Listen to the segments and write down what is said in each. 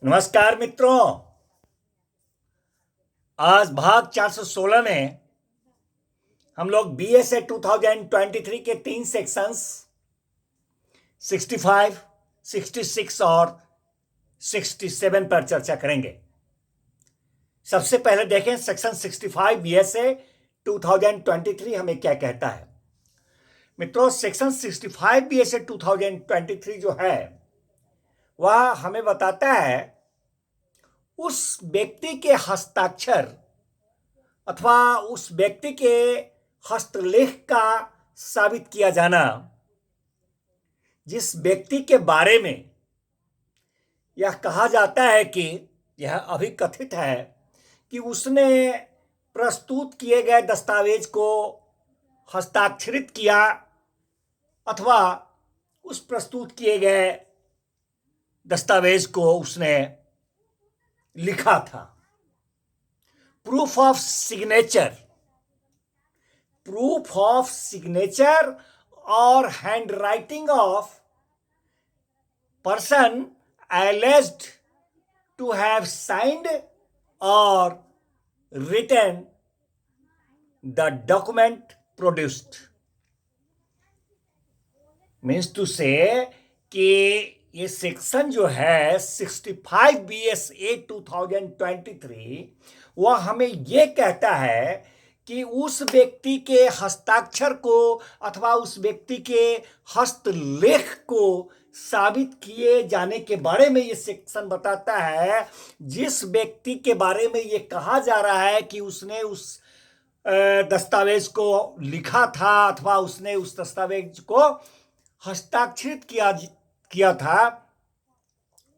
नमस्कार मित्रों। आज भाग 416 में हम लोग बीएसए 2023 के 3 सेक्शंस 65, 66 और 67 पर चर्चा करेंगे। सबसे पहले देखें सेक्शन 65 बीएसए 2023 हमें क्या कहता है। मित्रों, सेक्शन 65 बीएसए 2023 जो है वह हमें बताता है उस व्यक्ति के हस्ताक्षर अथवा उस व्यक्ति के हस्तलेख का साबित किया जाना जिस व्यक्ति के बारे में यह कहा जाता है कि यह अभिकथित है कि उसने प्रस्तुत किए गए दस्तावेज को हस्ताक्षरित किया अथवा उस प्रस्तुत किए गए दस्तावेज को उसने लिखा था। प्रूफ ऑफ सिग्नेचर और handwriting of person alleged to have signed or written the document produced means to say कि ये सेक्शन जो है 65 BSA 2023 वह हमें ये कहता है कि उस व्यक्ति के हस्ताक्षर को अथवा उस व्यक्ति के हस्तलेख को साबित किए जाने के बारे में ये सेक्शन बताता है जिस व्यक्ति के बारे में ये कहा जा रहा है कि उसने उस दस्तावेज को लिखा था अथवा उसने उस दस्तावेज को हस्ताक्षरित किया था,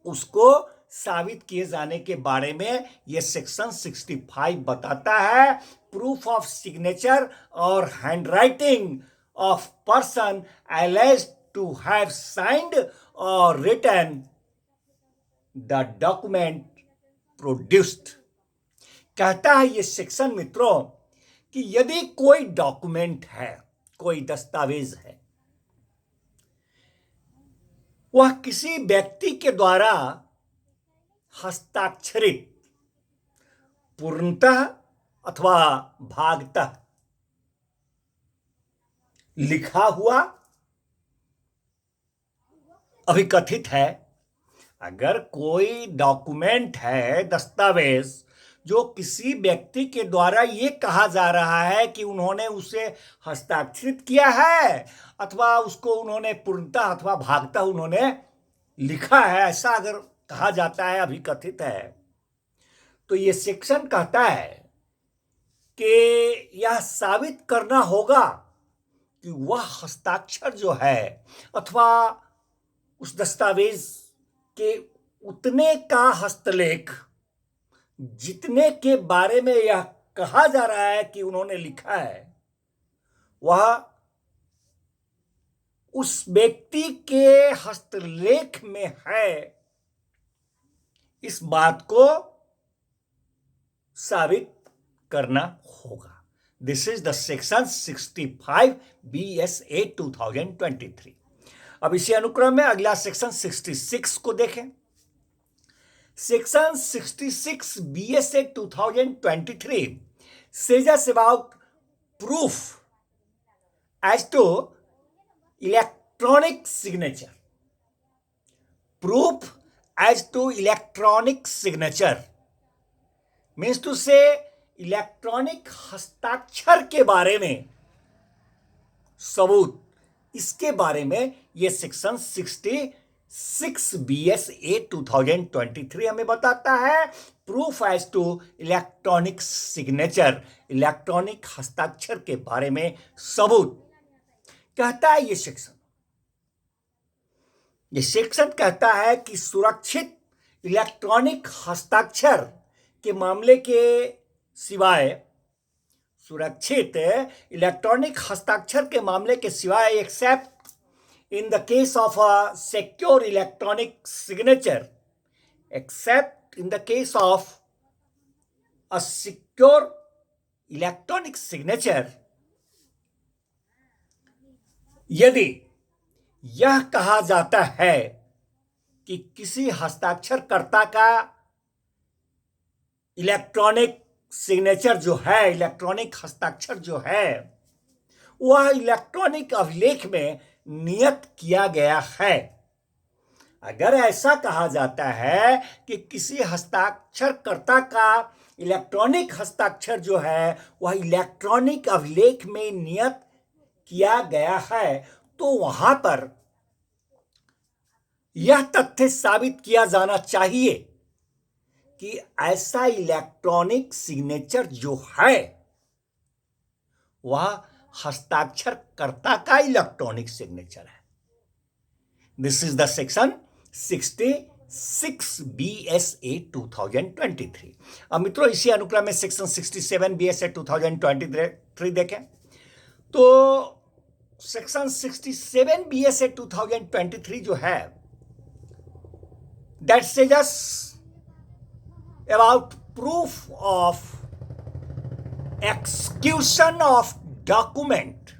उसको साबित किए जाने के बारे में यह सेक्शन 65 बताता है। प्रूफ ऑफ सिग्नेचर और handwriting of person alleged to have signed or written the document produced। कहता है ये सेक्शन मित्रों कि यदि कोई डॉक्यूमेंट है, कोई दस्तावेज है, वह किसी व्यक्ति के द्वारा हस्ताक्षरित पूर्णतः अथवा भागतः लिखा हुआ अभिकथित है। अगर कोई डॉक्यूमेंट है, दस्तावेज, जो किसी व्यक्ति के द्वारा ये कहा जा रहा है कि उन्होंने उसे हस्ताक्षरित किया है अथवा उसको उन्होंने पूर्णतः अथवा भागतः उन्होंने लिखा है, ऐसा अगर कहा जाता है, अभिकथित है, तो ये सेक्शन कहता है कि यह साबित करना होगा कि वह हस्ताक्षर जो है अथवा उस दस्तावेज के उतने का हस्तलेख जितने के बारे में यह कहा जा रहा है कि उन्होंने लिखा है, वह उस व्यक्ति के हस्तलेख में है, इस बात को साबित करना होगा। This is the section 65 BSA 2023। अब इसी अनुक्रम में अगला सेक्शन 66 को देखें। Section 66 BSA 2023 says us about proof as to electronic signature. Proof as to electronic signature means to say electronic हस्ताक्षर के बारे में सबूत, इसके बारे में यह सेक्शन 66 BSA 2023 हमें बताता है। Proof as to electronic signature, electronic हस्ताक्षर के बारे में सबूत कहता है ये सेक्शन। ये सेक्शन कहता है कि सुरक्षित इलेक्ट्रॉनिक हस्ताक्षर के मामले के सिवाय, सुरक्षित इलेक्ट्रॉनिक हस्ताक्षर के मामले के सिवाय, accept in the case of a secure electronic signature, accept in the case of a secure electronic signature, यदि यह कहा जाता है कि किसी हस्ताक्षरकर्ता का इलेक्ट्रॉनिक सिग्नेचर जो है, इलेक्ट्रॉनिक हस्ताक्षर जो है, वह इलेक्ट्रॉनिक अभिलेख में नियत किया गया है। अगर ऐसा कहा जाता है कि किसी हस्ताक्षरकर्ता का इलेक्ट्रॉनिक हस्ताक्षर जो है वह इलेक्ट्रॉनिक अभिलेख में नियत किया गया है, तो वहां पर यह तथ्य साबित किया जाना चाहिए कि ऐसा इलेक्ट्रॉनिक सिग्नेचर जो है वह हस्ताक्षरकर्ता का इलेक्ट्रॉनिक सिग्नेचर है। This is the section 66 BSA 2023। अब मित्रों, इसी अनुक्रम में सेक्शन 67 BSA 2023 देखें तो सेक्शन 67 BSA 2023 जो है, that says us about proof of execution of document.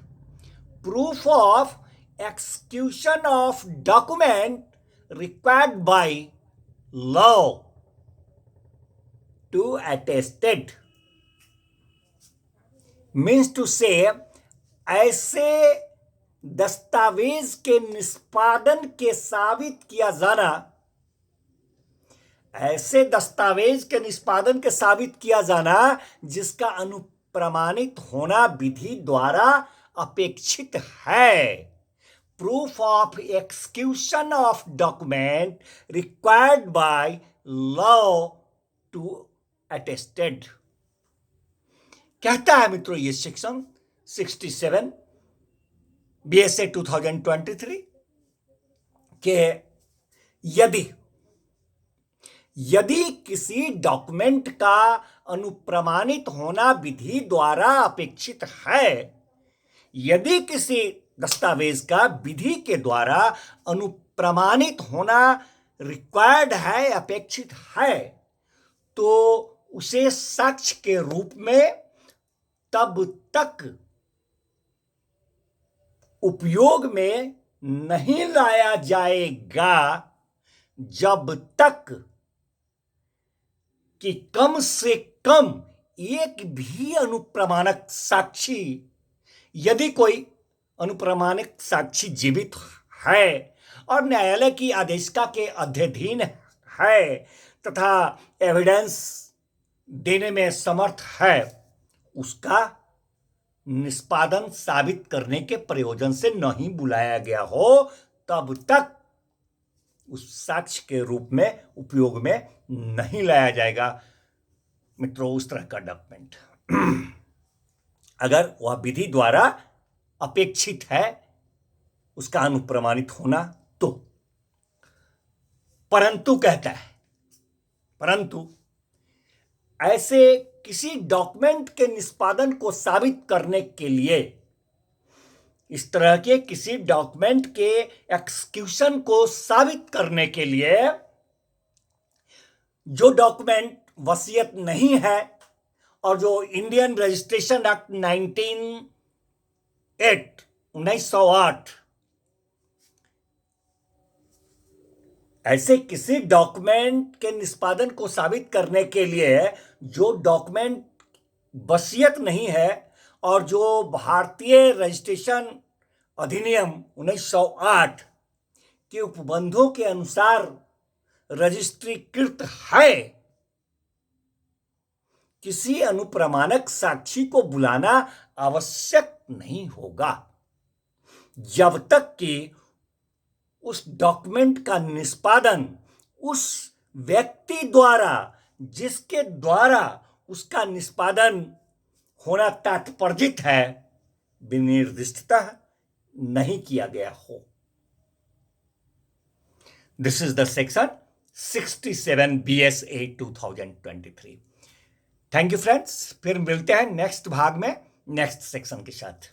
Proof of execution of document required by law to attested means to say ऐसे दस्तावेज के निष्पादन के साबित किया जाना, ऐसे दस्तावेज के निष्पादन के साबित किया जाना जिसका अनुप्रमाणित होना विधि द्वारा अपेक्षित है। Proof of execution of document required by law to attested, कहता है मित्रों ये सेक्शन 67 BSA 2023 के यदि किसी डॉक्यूमेंट का अनुप्रमाणित होना विधि द्वारा अपेक्षित है, यदि किसी दस्तावेज का विधि के द्वारा अनुप्रमाणित होना रिक्वायर्ड है, अपेक्षित है, तो उसे साक्ष्य के रूप में तब तक उपयोग में नहीं लाया जाएगा जब तक कि कम से कम एक भी अनुप्रमाणक साक्षी, यदि कोई अनुप्रमाणिक साक्षी जीवित है और न्यायालय की आदेशिका के अध्ययन है तथा एविडेंस देने में समर्थ है, उसका निष्पादन साबित करने के प्रयोजन से नहीं बुलाया गया हो, तब तक उस साक्ष्य के रूप में उपयोग में नहीं लाया जाएगा मित्रों उस तरह का डॉक्यूमेंट, अगर वह विधि द्वारा अपेक्षित है उसका अनुप्रमाणित होना तो। परंतु कहता है, परंतु ऐसे किसी डॉक्यूमेंट के निष्पादन को साबित करने के लिए, इस तरह के किसी डॉक्यूमेंट के एक्सक्यूशन को साबित करने के लिए, जो डॉक्यूमेंट वसीयत नहीं है और जो इंडियन रजिस्ट्रेशन एक्ट 1908 ऐसे किसी डॉक्यूमेंट के निष्पादन को साबित करने के लिए जो डॉक्यूमेंट वसीयत नहीं है और जो भारतीय रजिस्ट्रेशन अधिनियम 1908 के उपबंधों के अनुसार रजिस्ट्रीकृत है, किसी अनुप्रमाणक साक्षी को बुलाना आवश्यक नहीं होगा जब तक कि उस डॉक्यूमेंट का निष्पादन उस व्यक्ति द्वारा जिसके द्वारा उसका निष्पादन होना तात्पर्यित है विनिर्दिष्टतः नहीं किया गया हो। This is the section 67 BSA 2023। Thank you friends, फिर मिलते हैं नेक्स्ट भाग में नेक्स्ट सेक्शन के साथ।